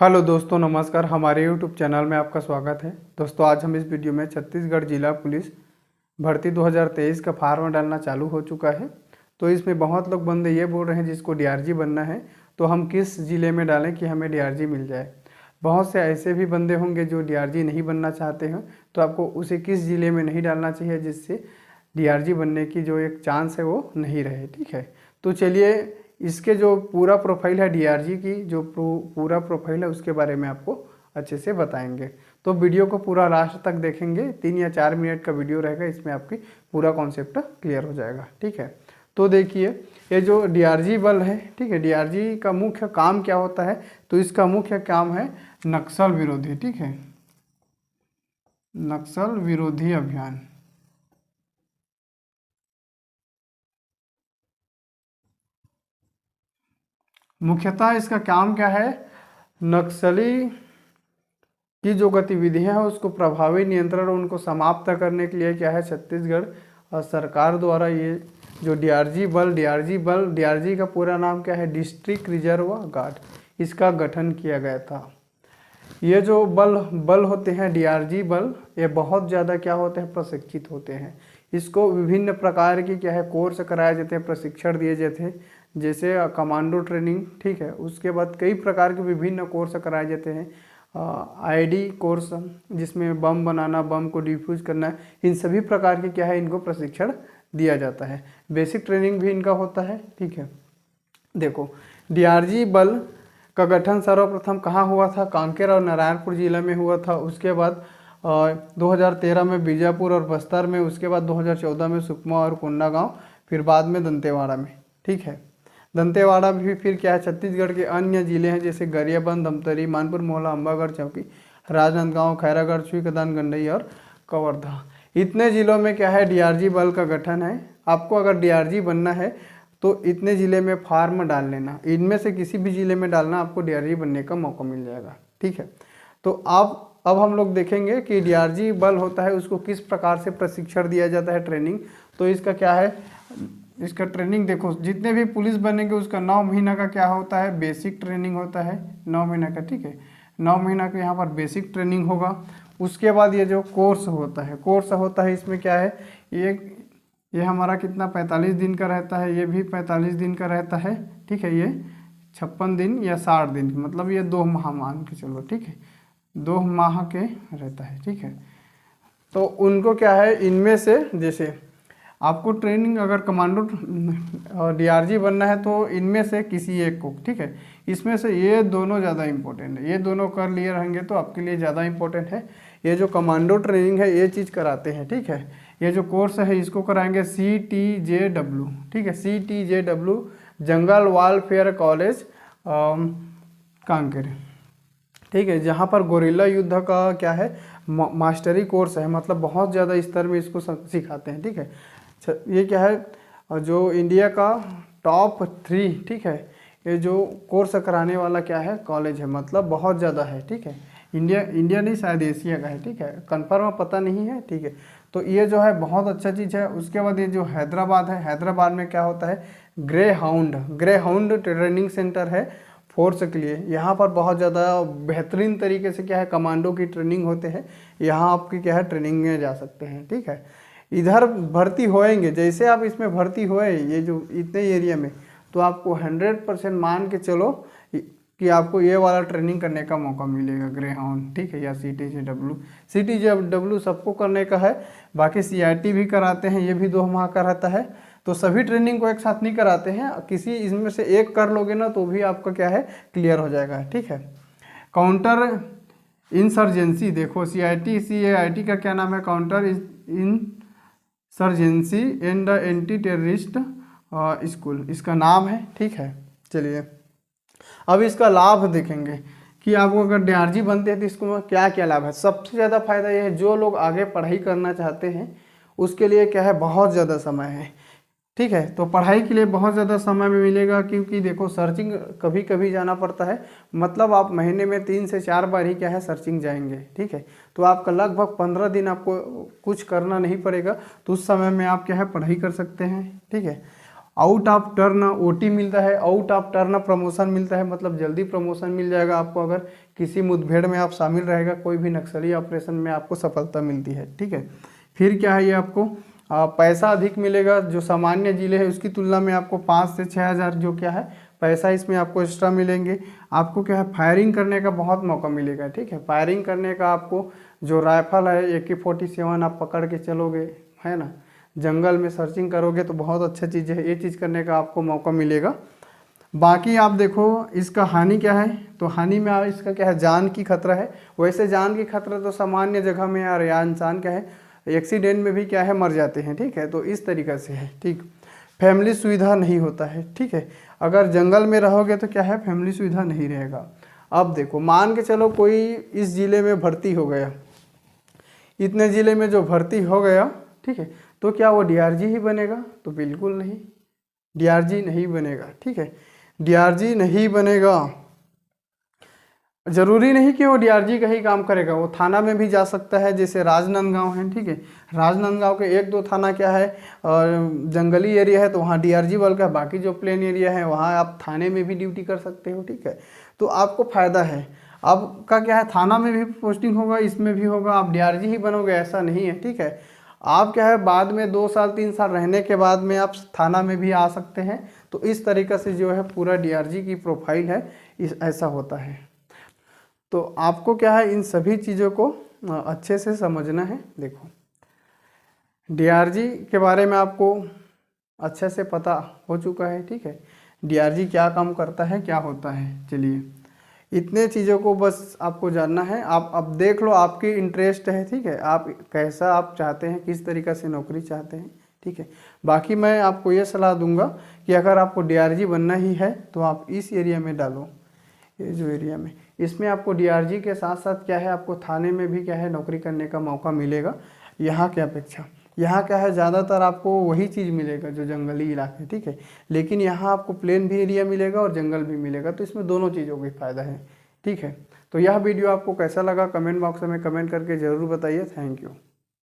Hello दोस्तों, नमस्कार। हमारे यूट्यूब चैनल में आपका स्वागत है। दोस्तों, आज हम इस वीडियो में छत्तीसगढ़ जिला पुलिस भर्ती 2023 का फार्म डालना चालू हो चुका है। तो इसमें बहुत लोग बंदे ये बोल रहे हैं जिसको डीआरजी बनना है तो हम किस ज़िले में डालें कि हमें डीआरजी मिल जाए। बहुत से ऐसे भी बंदे होंगे जो डीआरजी नहीं बनना चाहते हैं, तो आपको उसे किस ज़िले में नहीं डालना चाहिए जिससे डीआरजी बनने की जो एक चांस है वो नहीं रहे। ठीक है, तो चलिए इसके जो पूरा प्रोफाइल है डीआरजी की, जो पूरा प्रोफाइल है उसके बारे में आपको अच्छे से बताएंगे। तो वीडियो को पूरा लास्ट तक देखेंगे, 3 या 4 मिनट का वीडियो रहेगा, इसमें आपकी पूरा कॉन्सेप्ट क्लियर हो जाएगा। ठीक है, तो देखिए ये जो डीआरजी बल है, ठीक है, डीआरजी का मुख्य काम क्या होता है, तो इसका मुख्य काम है नक्सल विरोधी। ठीक है, नक्सल विरोधी अभियान। मुख्यतः इसका काम क्या है, नक्सली की जो गतिविधियां हैं उसको प्रभावी नियंत्रण और उनको समाप्त करने के लिए क्या है, छत्तीसगढ़ सरकार द्वारा ये जो डीआरजी का पूरा नाम क्या है, डिस्ट्रिक्ट रिजर्व गार्ड, इसका गठन किया गया था। ये जो बल होते हैं डीआरजी बल, ये बहुत ज़्यादा क्या होते हैं, प्रशिक्षित होते हैं। इसको विभिन्न प्रकार की क्या है कोर्स कराए जाते हैं, प्रशिक्षण दिए जाते हैं, जैसे कमांडो ट्रेनिंग। ठीक है, उसके बाद कई प्रकार के विभिन्न कोर्स कराए जाते हैं। आईडी कोर्स जिसमें बम बनाना, बम को डिफ्यूज करना, इन सभी प्रकार के क्या है इनको प्रशिक्षण दिया जाता है। बेसिक ट्रेनिंग भी इनका होता है। ठीक है, देखो डीआरजी बल का गठन सर्वप्रथम कहाँ हुआ था, कांकेर और नारायणपुर जिला में हुआ था। उसके बाद 2013 में बीजापुर और बस्तर में, उसके बाद 2014 में सुकमा और कोंडागांव, फिर बाद में दंतेवाड़ा में। ठीक है, दंतेवाड़ा भी फिर क्या है, छत्तीसगढ़ के अन्य जिले हैं जैसे गरियाबंद, धमतरी, मानपुर मोहला, अम्बागढ़, चौकी, राजनांदगांव, खैरागढ़, छुईकदान, गंडई और कवर्धा। इतने जिलों में क्या है डीआरजी बल का गठन है। आपको अगर डीआरजी बनना है तो इतने ज़िले में फार्म डाल लेना, इनमें से किसी भी ज़िले में डालना, आपको डीआरजी बनने का मौका मिल जाएगा। ठीक है, तो अब हम लोग देखेंगे कि डीआरजी बल होता है उसको किस प्रकार से प्रशिक्षण दिया जाता है, ट्रेनिंग। तो इसका क्या है, इसका ट्रेनिंग देखो, जितने भी पुलिस बनेंगे उसका 9 महीना का क्या होता है, बेसिक ट्रेनिंग होता है 9 महीना का। ठीक है, 9 महीना का यहाँ पर बेसिक ट्रेनिंग होगा। उसके बाद ये जो कोर्स होता है इसमें क्या है, ये हमारा कितना 45 दिन का रहता है, ये भी 45 दिन का रहता है। ठीक है, ये 56 दिन या 60 दिन, मतलब ये 2 माह मान के चलो। ठीक है, 2 माह के रहता है। ठीक है, तो उनको क्या है, इनमें से जैसे आपको ट्रेनिंग अगर कमांडो डीआरजी बनना है तो इनमें से किसी एक को, ठीक है, इसमें से ये दोनों ज़्यादा इंपॉर्टेंट है, ये दोनों कर लिए रहेंगे तो आपके लिए ज़्यादा इंपॉर्टेंट है। ये जो कमांडो ट्रेनिंग है ये चीज़ कराते हैं। ठीक है, ये जो कोर्स है इसको कराएंगे CTJW। ठीक है, CTJW jungle warfare college Kanker. ठीक है, जहाँ पर गोरिल्ला युद्ध का क्या है, मास्टरी कोर्स है, मतलब बहुत ज़्यादा स्तर में इसको सिखाते हैं। ठीक है, ये क्या है, जो इंडिया का टॉप 3, ठीक है, ये जो कोर्स कराने वाला क्या है कॉलेज है, मतलब बहुत ज़्यादा है। ठीक है, इंडिया नहीं, शायद एशिया का है। ठीक है, कंफर्म पता नहीं है। ठीक है, तो ये जो है बहुत अच्छा चीज़ है। उसके बाद ये जो हैदराबाद है, हैदराबाद में क्या होता है, ग्रे हाउंड ट्रेनिंग सेंटर है फोर्स के लिए। यहाँ पर बहुत ज़्यादा बेहतरीन तरीके से क्या है कमांडो की ट्रेनिंग होते हैं, यहाँ आपकी क्या है ट्रेनिंग में जा सकते हैं। ठीक है, इधर भर्ती होएंगे, जैसे आप इसमें भर्ती हुए ये जो इतने एरिया में, तो आपको 100% मान के चलो कि आपको ये वाला ट्रेनिंग करने का मौका मिलेगा, ग्रे हाउंड। ठीक है, या CTJW सबको करने का है। बाकी CIT भी कराते हैं, ये भी 2 माह का रहता है। तो सभी ट्रेनिंग को एक साथ नहीं कराते हैं, किसी इसमें से एक कर लोगे ना तो भी आपका क्या है क्लियर हो जाएगा। ठीक है, काउंटर इंसर्जेंसी, देखो CIT का क्या नाम है, counter insurgency and anti terrorist school इसका नाम है। ठीक है, चलिए अब इसका लाभ देखेंगे कि आपको अगर डीआरजी बनते हैं तो इसको क्या क्या लाभ है। सबसे ज़्यादा फायदा ये है, जो लोग आगे पढ़ाई करना चाहते हैं उसके लिए क्या है, बहुत ज़्यादा समय है। ठीक है, तो पढ़ाई के लिए बहुत ज़्यादा समय में मिलेगा, क्योंकि देखो सर्चिंग कभी कभी जाना पड़ता है, मतलब आप महीने में 3 से 4 बार ही क्या है सर्चिंग जाएंगे। ठीक है, तो आपका लगभग 15 दिन आपको कुछ करना नहीं पड़ेगा, तो उस समय में आप क्या है पढ़ाई कर सकते हैं। ठीक है, आउट ऑफ टर्न ओटी मिलता है, आउट ऑफ टर्न प्रमोशन मिलता है, मतलब जल्दी प्रमोशन मिल जाएगा आपको अगर किसी मुठभेड़ में आप शामिल रहेगा, कोई भी नक्सली ऑपरेशन में आपको सफलता मिलती है, ठीक है। फिर क्या है ये आपको पैसा अधिक मिलेगा, जो सामान्य जिले है उसकी तुलना में आपको 5 से 6 हज़ार जो क्या है पैसा इसमें आपको एक्स्ट्रा मिलेंगे। आपको क्या है फायरिंग करने का बहुत मौका मिलेगा, ठीक है। फायरिंग करने का आपको जो राइफल है AK-47 आप पकड़ के चलोगे, है ना, जंगल में सर्चिंग करोगे तो बहुत अच्छा चीज़ है, ये चीज़ करने का आपको मौका मिलेगा। बाकी आप देखो इसका हानि क्या है, तो हानि में इसका क्या है जान की खतरा है। वैसे जान की खतरा तो सामान्य जगह में यार या इंसान क्या है एक्सीडेंट में भी क्या है मर जाते हैं, ठीक है, तो इस तरीक़े से है, ठीक। फैमिली सुविधा नहीं होता है, ठीक है, अगर जंगल में रहोगे तो क्या है फैमिली सुविधा नहीं रहेगा। अब देखो मान के चलो कोई इस ज़िले में भर्ती हो गया, इतने ज़िले में जो भर्ती हो गया, ठीक है, तो क्या वो DRG ही बनेगा? तो बिल्कुल नहीं, DRG नहीं बनेगा, ठीक है, DRG नहीं बनेगा। जरूरी नहीं कि वो DRG का ही काम करेगा, वो थाना में भी जा सकता है, जैसे राजनांदगांव है, ठीक है, राजनांदगांव के 1-2 थाना क्या है जंगली एरिया है तो वहाँ DRG बल का, बाकी जो प्लेन एरिया है वहाँ आप थाने में भी ड्यूटी कर सकते हो, ठीक है, तो आपको फ़ायदा है। आपका क्या है थाना में भी पोस्टिंग होगा, इसमें भी होगा, आप DRG ही बनोगे ऐसा नहीं है, ठीक है। आप क्या है बाद में 2 साल 3 साल रहने के बाद में आप थाना में भी आ सकते हैं, तो इस तरीक़े से जो है पूरा DRG की प्रोफाइल है ऐसा होता है। तो आपको क्या है इन सभी चीज़ों को अच्छे से समझना है। देखो DRG के बारे में आपको अच्छे से पता हो चुका है, ठीक है, DRG क्या काम करता है, क्या होता है। चलिए इतने चीज़ों को बस आपको जानना है। आप अब देख लो आपकी इंटरेस्ट है, ठीक है, आप कैसा आप चाहते हैं, किस तरीक़े से नौकरी चाहते हैं, ठीक है। बाकी मैं आपको ये सलाह दूंगा कि अगर आपको DRG बनना ही है तो आप इस एरिया में डालो, ये जो एरिया में, इसमें आपको DRG के साथ साथ क्या है आपको थाने में भी क्या है नौकरी करने का मौका मिलेगा। यहाँ की अपेक्षा यहाँ क्या है ज़्यादातर आपको वही चीज़ मिलेगा जो जंगली इलाके, ठीक है, लेकिन यहाँ आपको प्लेन भी एरिया मिलेगा और जंगल भी मिलेगा, तो इसमें दोनों चीज़ों का फ़ायदा है, ठीक है। तो यह वीडियो आपको कैसा लगा कमेंट बॉक्स में कमेंट करके ज़रूर बताइए। Thank you.